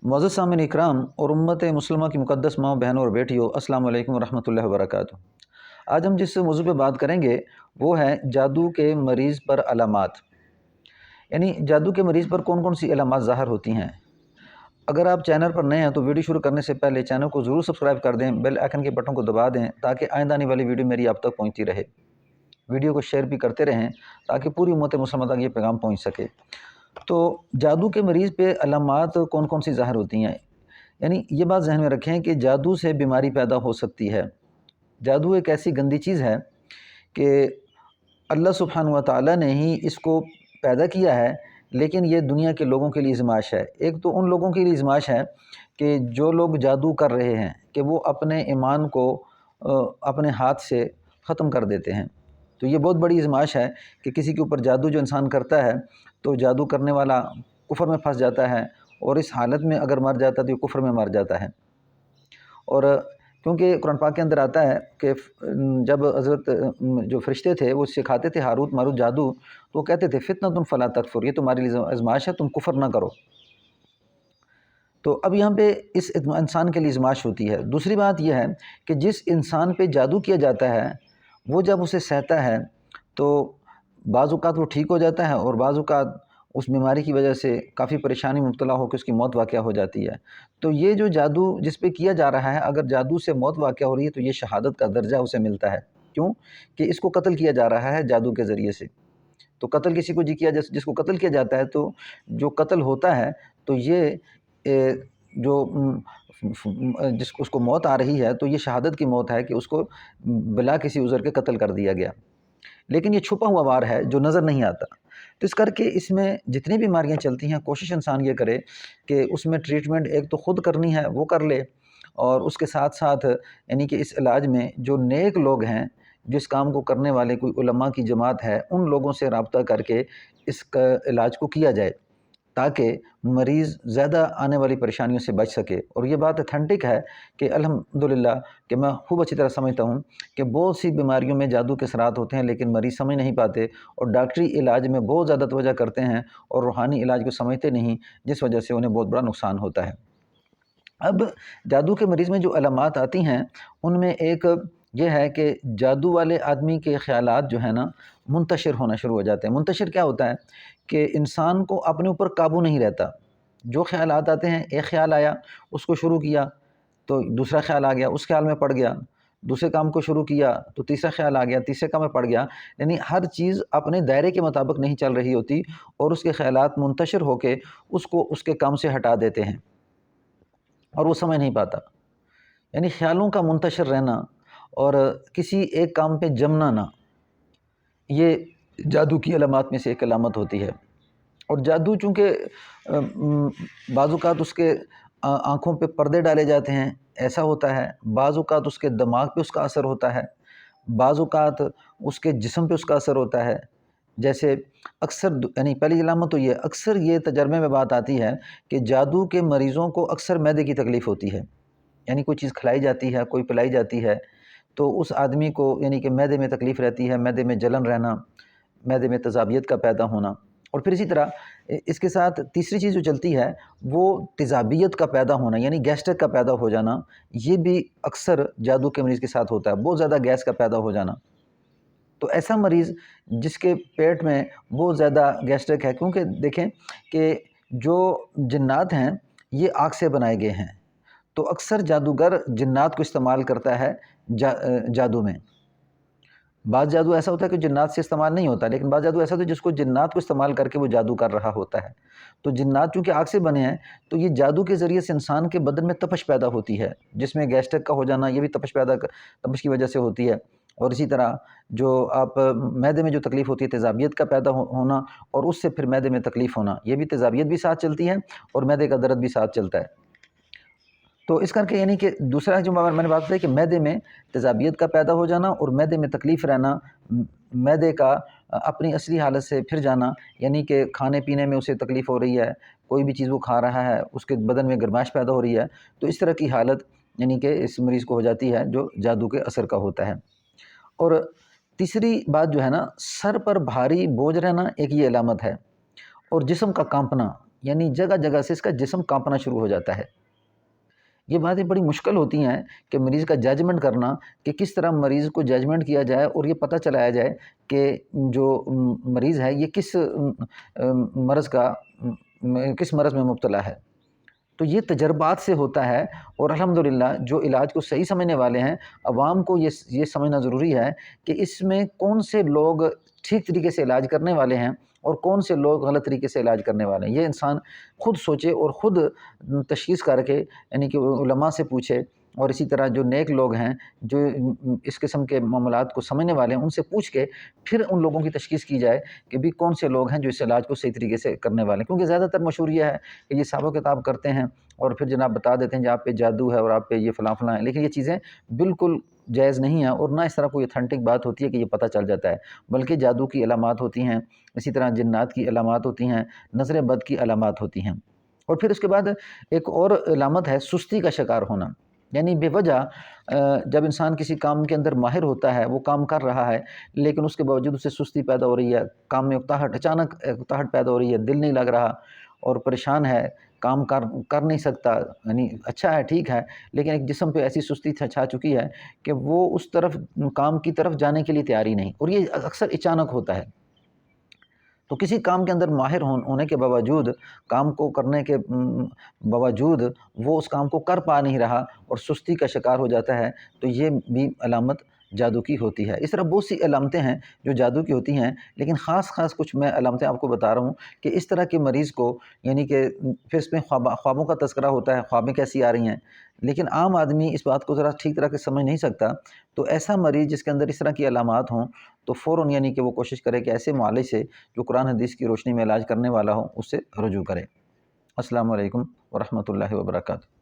मुअज़्ज़ज़ सामिन इकराम और उम्मत मुस्लिमा की मुक़द्दस माँ बहनों और बेटियों, अस्सलामु अलैकुम व रहमतुल्लाहि व बरकातुहू। आज हम जिस मौज़ू पे बात करेंगे वो है जादू के मरीज़ पर अलामात, यानी जादू के मरीज़ पर कौन कौन सी अलामात ज़ाहिर होती हैं। अगर आप चैनल पर नए हैं तो वीडियो शुरू करने से पहले चैनल को ज़रूर सब्सक्राइब कर दें, बेल आइकन के बटन को दबा दें ताकि आइंदा आने वाली वीडियो मेरी आप तक पहुँचती रहे। वीडियो को शेयर भी करते रहें ताकि पूरी उम्मत मुस्लिमा तक ये पैगाम पहुँच सके। तो जादू के मरीज़ पे अलामात कौन कौन सी ज़ाहिर होती हैं, यानी ये बात ज़हन में रखें कि जादू से बीमारी पैदा हो सकती है। जादू एक ऐसी गंदी चीज़ है कि अल्लाह सुब्हानहू व तआला ने ही इसको पैदा किया है, लेकिन ये दुनिया के लोगों के लिए आज़माइश है। एक तो उन लोगों के लिए आज़माइश है कि जो लोग जादू कर रहे हैं कि वो अपने ईमान को अपने हाथ से ख़त्म कर देते हैं। तो ये बहुत बड़ी आज़माइश है कि किसी के ऊपर जादू जो इंसान करता है तो जादू करने वाला कुफ़र में फंस जाता है और इस हालत में अगर मर जाता है तो ये कुफ़र में मर जाता है। और क्योंकि कुरान पाक के अंदर आता है कि जब हज़रत जो फ़रिश्ते थे वो सिखाते थे हारूत मारूत जादू, तो वो कहते थे फ़ितनतुन फ़ला तकफ़ुर, ये तुम्हारे लिए आज़माइश है, तुम कुफ़र ना करो। तो अब यहाँ पे इस इंसान के लिए आज़माइश होती है। दूसरी बात यह है कि जिस इंसान पे जादू किया जाता है वो जब उसे सहता है तो बाज़ औक़ात वो ठीक हो जाता है और बाज़ औक़ात उस बीमारी की वजह से काफ़ी परेशानी में मुब्तला होकर उसकी मौत वाक़या हो जाती है। तो ये जो जादू जिस पे किया जा रहा है, अगर जादू से मौत वाक़या हो रही है तो ये शहादत का दर्जा उसे मिलता है। क्यों? कि इसको कत्ल किया जा रहा है जादू के ज़रिए से। तो कत्ल किसी को किया जिसको कत्ल किया जाता है, तो जो कत्ल होता है तो ये जो जिसको उसको मौत आ रही है तो ये शहादत की मौत है कि उसको बिला किसी उज़र के कत्ल कर दिया गया। लेकिन ये छुपा हुआ वार है जो नज़र नहीं आता। तो इस करके इसमें जितनी बीमारियां चलती हैं कोशिश इंसान ये करे कि उसमें ट्रीटमेंट एक तो ख़ुद करनी है वो कर ले, और उसके साथ साथ यानी कि इस इलाज में जो नेक लोग हैं, जिस काम को करने वाले कोई उलमा की जमात है, उन लोगों से रब्ता करके इसका इलाज को किया जाए ताकि मरीज़ ज़्यादा आने वाली परेशानियों से बच सके। और ये बात ऑथेंटिक है कि अल्हम्दुलिल्लाह कि मैं खूब अच्छी तरह समझता हूँ कि बहुत सी बीमारियों में जादू के असरात होते हैं लेकिन मरीज़ समझ नहीं पाते और डॉक्टरी इलाज में बहुत ज़्यादा तवज्जो करते हैं और रूहानी इलाज को समझते नहीं, जिस वजह से उन्हें बहुत बड़ा नुकसान होता है। अब जादू के मरीज़ में जो अलामात आती हैं उनमें एक ये है कि जादू वाले आदमी के ख़यालात जो है ना मुंतशिर होना शुरू हो जाते हैं। मुंतशिर क्या होता है कि इंसान को अपने ऊपर काबू नहीं रहता। जो ख़यालात आते हैं, एक ख़्याल आया उसको शुरू किया तो दूसरा ख़्याल आ गया, उस ख़्याल में पड़ गया, दूसरे काम को शुरू किया तो तीसरा ख़्याल आ गया, तीसरे काम में पड़ गया। यानी हर चीज़ अपने दायरे के मुताबिक नहीं चल रही होती और उसके ख़यालात मुंतशिर होके उसको उसके काम से हटा देते हैं और वो समझ नहीं पाता। यानी ख़्यालों का मुंतशिर रहना और किसी एक काम पे जमना ना, ये जादू की अलामात में से एक अलामत होती है। और जादू चूँकि बाज़ औक़ात उसके आँखों पे पर्दे डाले जाते हैं, ऐसा होता है। बाज़ औक़ात उसके दिमाग पे उसका असर होता है, बाज़ औक़ात उसके जिस्म पे उसका असर होता है। जैसे अक्सर यानी पहली अलामत तो ये अक्सर ये तजर्बे में बात आती है कि जादू के मरीज़ों को अक्सर मैदे की तकलीफ़ होती है। यानी कोई चीज़ खिलाई जाती है, कोई पिलाई जाती है तो उस आदमी को यानी कि मैदे में तकलीफ़ रहती है, मैदे में जलन रहना, मैदे में तेज़ाबियत का पैदा होना। और फिर इसी तरह इसके साथ तीसरी चीज़ जो चलती है वो तेज़ाबियत का पैदा होना, यानी गैस्ट्रिक का पैदा हो जाना। ये भी अक्सर जादू के मरीज़ के साथ होता है, बहुत ज़्यादा गैस का पैदा हो जाना। तो ऐसा मरीज़ जिसके पेट में बहुत ज़्यादा गैस्ट्रिक है, क्योंकि देखें कि जो जिन्नात हैं ये आग से बनाए गए हैं, तो अक्सर जादूगर जिन्नात को इस्तेमाल करता है जादू में। बाज़ जादू ऐसा होता है कि जिन्नात से इस्तेमाल नहीं होता, लेकिन बाज़ जादू ऐसा होता है जिसको जिन्नात को इस्तेमाल करके वो जादू कर रहा होता है। तो जिन्नात चूँकि आग से बने हैं तो ये जादू के ज़रिए से इंसान के बदन में तपश पैदा होती है, जिसमें गैस्ट्रिक का हो जाना ये भी तपश की वजह से होती है। और इसी तरह जो आप मैदे में जो तकलीफ़ होती है तेज़ाबियत का पैदा होना और उससे फिर मैदे में तकलीफ़ होना, ये भी तेज़ाबियत भी साथ चलती है और मैदे का दर्द भी साथ चलता है। तो इस करके यानी कि दूसरा जो मैंने बात बताई कि मैदे में तेज़ाबियत का पैदा हो जाना और मैदे में तकलीफ़ रहना, मैदे का अपनी असली हालत से फिर जाना, यानी कि खाने पीने में उसे तकलीफ़ हो रही है, कोई भी चीज़ वो खा रहा है उसके बदन में गर्माश पैदा हो रही है, तो इस तरह की हालत यानी कि इस मरीज़ को हो जाती है जो जादू के असर का होता है। और तीसरी बात जो है ना, सर पर भारी बोझ रहना एक ये अलामत है और जिस्म का काँपना, یعنی جگہ جگہ سے اس کا جسم کانپنا شروع ہو جاتا ہے۔ یہ باتیں بڑی مشکل ہوتی ہیں کہ مریض کا ججمنٹ کرنا، کہ کس طرح مریض کو ججمنٹ کیا جائے اور یہ پتہ چلایا جائے کہ جو مریض ہے یہ کس مرض میں مبتلا ہے۔ تو یہ تجربات سے ہوتا ہے، اور الحمدللہ جو علاج کو صحیح سمجھنے والے ہیں، عوام کو یہ سمجھنا ضروری ہے کہ اس میں کون سے لوگ ٹھیک طریقے سے علاج کرنے والے ہیں اور کون سے لوگ غلط طریقے سے علاج کرنے والے ہیں۔ یہ انسان خود سوچے اور خود تشخیص کر کے، یعنی کہ علماء سے پوچھے، اور اسی طرح جو نیک لوگ ہیں جو اس قسم کے معاملات کو سمجھنے والے ہیں ان سے پوچھ کے پھر ان لوگوں کی تشخیص کی جائے کہ بھی کون سے لوگ ہیں جو اس علاج کو صحیح طریقے سے کرنے والے ہیں۔ کیونکہ زیادہ تر مشہور یہ ہے کہ یہ حساب و کتاب کرتے ہیں اور پھر جناب بتا دیتے ہیں کہ آپ پہ جادو ہے اور آپ پہ یہ فلاں فلاں ہے، لیکن یہ چیزیں بالکل جائز نہیں ہیں، اور نہ اس طرح کوئی اتھینٹک بات ہوتی ہے کہ یہ پتہ چل جاتا ہے، بلکہ جادو کی علامات ہوتی ہیں، اسی طرح جنات کی علامات ہوتی ہیں، نظر بد کی علامات ہوتی ہیں۔ اور پھر اس کے بعد ایک اور علامت ہے سستی کا شکار ہونا، یعنی بے وجہ جب انسان کسی کام کے اندر ماہر ہوتا ہے، وہ کام کر رہا ہے، لیکن اس کے باوجود اسے سستی پیدا ہو رہی ہے، کام میں اچانک اکتاہٹ پیدا ہو رہی ہے، دل نہیں لگ رہا اور پریشان ہے، کام کر نہیں سکتا، یعنی اچھا ہے، ٹھیک ہے، لیکن ایک جسم پہ ایسی سستی چھا چکی ہے کہ وہ اس طرف کام کی طرف جانے کے لیے تیاری نہیں، اور یہ اکثر اچانک ہوتا ہے۔ تو کسی کام کے اندر ماہر ہونے کے باوجود، کام کو کرنے کے باوجود وہ اس کام کو کر پا نہیں رہا اور سستی کا شکار ہو جاتا ہے، تو یہ بھی علامت جادو کی ہوتی ہے۔ اس طرح بہت سی علامتیں ہیں جو جادو کی ہوتی ہیں، لیکن خاص کچھ میں علامتیں آپ کو بتا رہا ہوں کہ اس طرح کے مریض کو، یعنی کہ پھر اس میں خوابوں کا تذکرہ ہوتا ہے، خوابیں کیسی آ رہی ہیں، لیکن عام آدمی اس بات کو ذرا ٹھیک طرح سے سمجھ نہیں سکتا۔ تو ایسا مریض جس کے اندر اس طرح کی علامات ہوں تو فوراً یعنی کہ وہ کوشش کرے کہ ایسے معالج سے جو قرآن حدیث کی روشنی میں علاج کرنے والا ہو اس سے رجوع کرے۔ السلام علیکم ورحمۃ اللہ وبرکاتہ۔